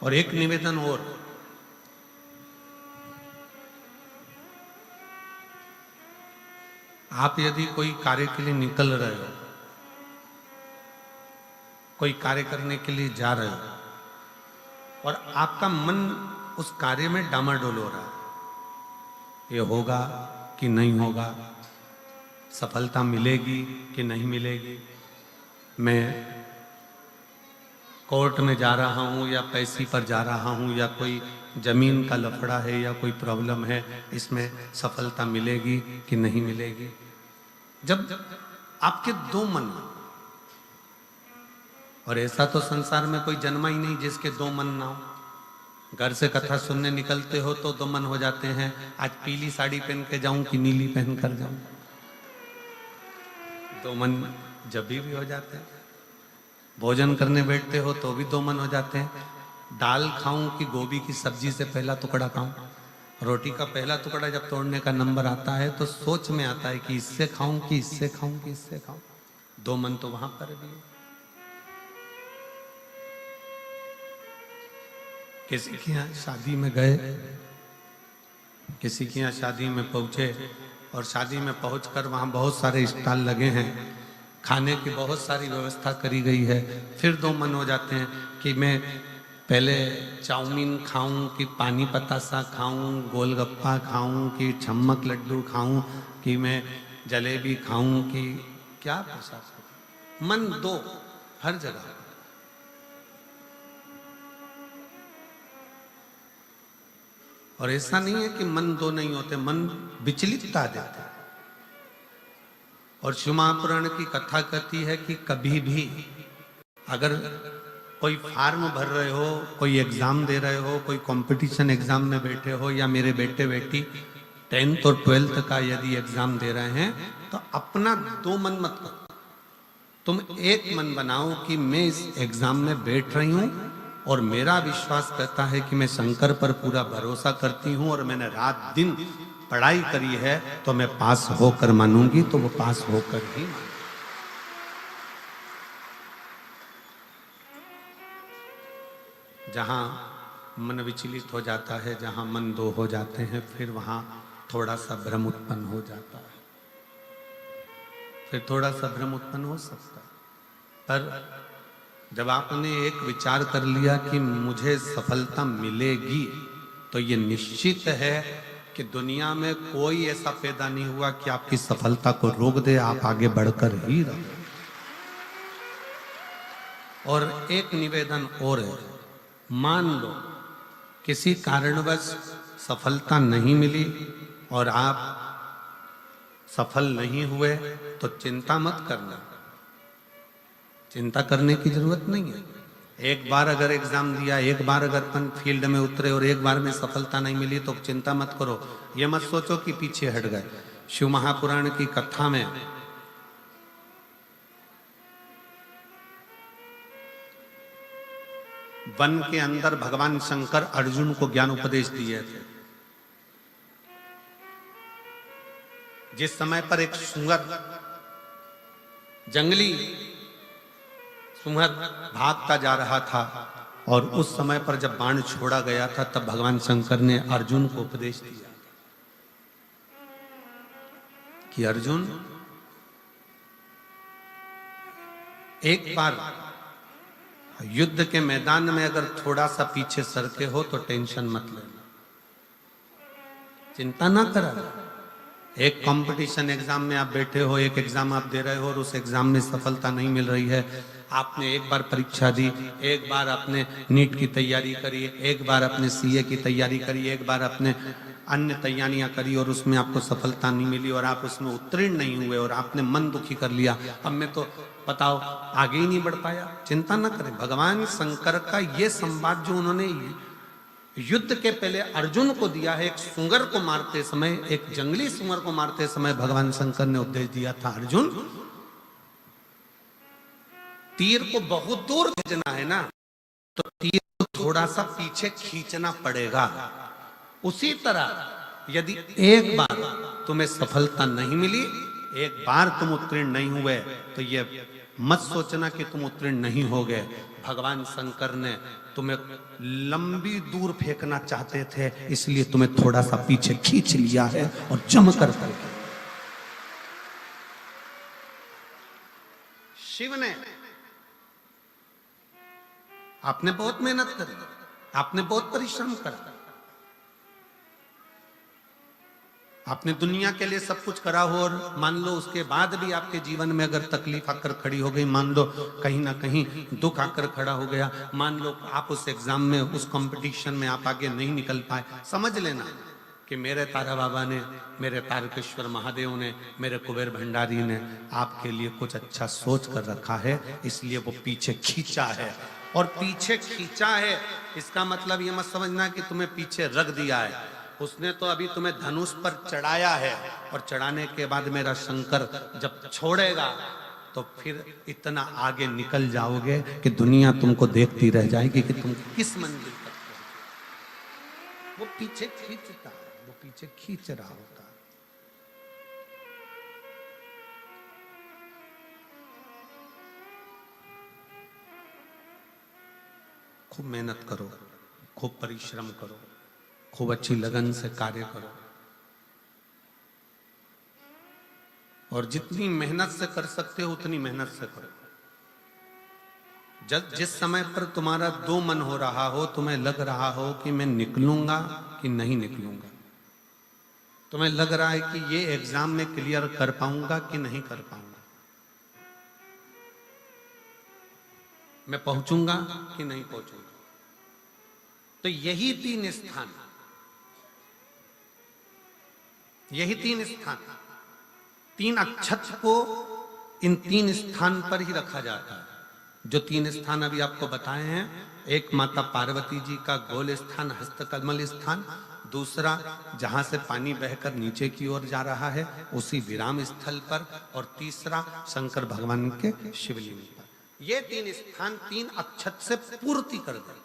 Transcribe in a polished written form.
और एक निवेदन और, आप यदि कोई कार्य के लिए निकल रहे हो, कोई कार्य करने के लिए जा रहे हो और आपका मन उस कार्य में डामाडोल हो रहा है, ये होगा कि नहीं होगा, सफलता मिलेगी कि नहीं मिलेगी, मैं कोर्ट में जा रहा हूँ या पैसे पर जा रहा हूँ, या कोई जमीन का लफड़ा है या कोई प्रॉब्लम है, इसमें सफलता मिलेगी कि नहीं मिलेगी। जब आपके दो मन, और ऐसा तो संसार में कोई जन्मा ही नहीं जिसके दो मन ना हो। घर से कथा सुनने निकलते हो तो दो मन हो जाते हैं, आज पीली साड़ी पहन के जाऊं कि नीली पहन कर जाऊं, दो मन जब भी हो जाते हैं। भोजन करने बैठते हो तो भी दो मन हो जाते हैं, दाल खाऊं कि गोभी की सब्जी से पहला टुकड़ा खाऊं। रोटी का पहला टुकड़ा जब तोड़ने का नंबर आता है तो सोच में आता है कि इससे खाऊं कि इससे खाऊं कि इससे खाऊं। दो मन तो वहां पर भी है। किसी के यहाँ शादी में गए, किसी के यहाँ शादी में पहुंचे और शादी में पहुंचकर वहां बहुत सारे स्टॉल लगे हैं, खाने की बहुत सारी व्यवस्था करी गई है। फिर दो मन हो जाते हैं कि मैं पहले चाउमीन खाऊं कि पानी पतासा खाऊं, गोलगप्पा खाऊं कि छम्मक लड्डू खाऊं, कि मैं जलेबी खाऊं कि क्या प्रसाद। मन दो हर जगह। और ऐसा नहीं है कि मन दो नहीं होते, मन विचलितता देते हैं। और शिव महापुराण की कथा कहती है कि कभी भी अगर कोई फार्म भर रहे हो, कोई एग्जाम दे रहे हो, कोई कंपटीशन एग्जाम में बैठे हो, या मेरे बेटे बेटी 10th और 12th का यदि एग्जाम दे रहे हैं, तो अपना दो मन मत करो, तुम एक मन बनाओ कि मैं इस एग्जाम में बैठ रही हूं और मेरा विश्वास कहता है कि मैं शंकर पर पूरा भरोसा करती हूं और मैंने रात दिन पढ़ाई करी है, तो मैं पास होकर मानूंगी, तो वो पास होकर ही मानूंगी। जहां मन विचलित हो जाता है, जहां मन दो हो जाते हैं, फिर वहां थोड़ा सा भ्रम उत्पन्न हो जाता है, फिर थोड़ा सा भ्रम उत्पन्न हो सकता है। पर जब आपने एक विचार कर लिया कि मुझे सफलता मिलेगी, तो ये निश्चित है कि दुनिया में कोई ऐसा पैदा नहीं हुआ कि आपकी सफलता को रोक दे, आप आगे बढ़कर ही रहो। और एक निवेदन और है, मान लो किसी कारणवश सफलता नहीं मिली और आप सफल नहीं हुए, तो चिंता मत करना, चिंता करने की जरूरत नहीं है। एक बार अगर एग्जाम दिया, एक बार अगर अपन फील्ड में उतरे और एक बार में सफलता नहीं मिली, तो चिंता मत करो, ये मत सोचो कि पीछे हट गए। शिव महापुराण की कथा में वन के अंदर भगवान शंकर अर्जुन को ज्ञान उपदेश दिए थे। जिस समय पर एक सुअर, जंगली सुअर भागता जा रहा था, और उस समय पर जब बाण छोड़ा गया था, तब भगवान शंकर ने अर्जुन को उपदेश दिया कि अर्जुन, एक बार युद्ध के मैदान में अगर थोड़ा सा पीछे सरके हो तो टेंशन मत लेना, चिंता ना करा। एक कंपटीशन एग्जाम में आप बैठे हो, एक एग्जाम आप दे रहे हो और उस एग्जाम में सफलता नहीं मिल रही है, आपने एक बार परीक्षा दी, एक बार आपने नीट की तैयारी करी, एक बार आपने सीए की तैयारी करी, एक बार आपने अन्य तैयारियां करी और उसमें आपको सफलता नहीं मिली और आप उसमें उत्तीर्ण नहीं हुए और आपने मन दुखी कर लिया, अब मैं तो बताओ आगे ही नहीं बढ़ पाया। चिंता न करें, भगवान शंकर का ये संवाद जो उन्होंने युद्ध के पहले अर्जुन को दिया है, एक सुअर को मारते समय, एक जंगली सुअर को मारते समय भगवान शंकर ने उपदेश दिया था, अर्जुन तीर को बहुत दूर भेजना है ना, तो तीर को थोड़ा सा पीछे खींचना पड़ेगा। उसी तरह यदि एक बार तुम्हें सफलता नहीं मिली, एक बार तुम उत्तीर्ण नहीं हुए, तो ये मत सोचना कि तुम उत्तीर्ण नहीं हो गए। भगवान शंकर ने तुम्हें लंबी दूर फेंकना चाहते थे, इसलिए तुम्हें थोड़ा सा पीछे खींच लिया है और जम कर करके। शिव ने, आपने बहुत मेहनत करी, आपने बहुत परिश्रम करा, आपने दुनिया के लिए सब कुछ करा हो, और मान लो उसके बाद भी आपके जीवन में अगर तकलीफ आकर खड़ी हो गई, मान लो कहीं ना कहीं दुख आकर खड़ा हो गया, मान लो आप उस एग्जाम में, उस कंपटीशन में आप आगे नहीं निकल पाए, समझ लेना कि मेरे तारा बाबा ने, मेरे तारकेश्वर महादेव ने, मेरे कुबेर भंडारी ने आपके लिए कुछ अच्छा सोच कर रखा है, इसलिए वो पीछे खींचा है। और पीछे खींचा है इसका मतलब ये मत समझना कि तुम्हें पीछे रख दिया है, उसने तो अभी तुम्हें धनुष पर चढ़ाया है, और चढ़ाने के बाद मेरा शंकर जब छोड़ेगा तो फिर इतना आगे निकल जाओगे कि दुनिया तुमको देखती रह जाएगी कि तुम किस मंजिल तक पहुंचे। वो पीछे खींचता है, वो पीछे खींच रहा होता है। खूब मेहनत करो, खूब परिश्रम करो, खूब अच्छी लगन से कार्य करो, और जितनी मेहनत से कर सकते हो उतनी मेहनत से करो। जिस समय पर तुम्हारा दो मन हो रहा हो, तुम्हें लग रहा हो कि मैं निकलूंगा कि नहीं निकलूंगा, तुम्हें लग रहा है कि ये एग्जाम में क्लियर कर पाऊंगा कि नहीं कर पाऊंगा, मैं पहुंचूंगा कि नहीं पहुंचूंगा, तो यही तीन स्थान, यही तीन स्थान, तीन अक्षत को इन तीन स्थान पर ही रखा जाता है। जो तीन स्थान अभी आपको बताए हैं, एक माता पार्वती जी का गोल स्थान, हस्तकमल स्थान, दूसरा जहां से पानी बहकर नीचे की ओर जा रहा है उसी विराम स्थल पर, और तीसरा शंकर भगवान के शिवलिंग पर। ये तीन स्थान तीन अक्षत से पूर्ति कर दे।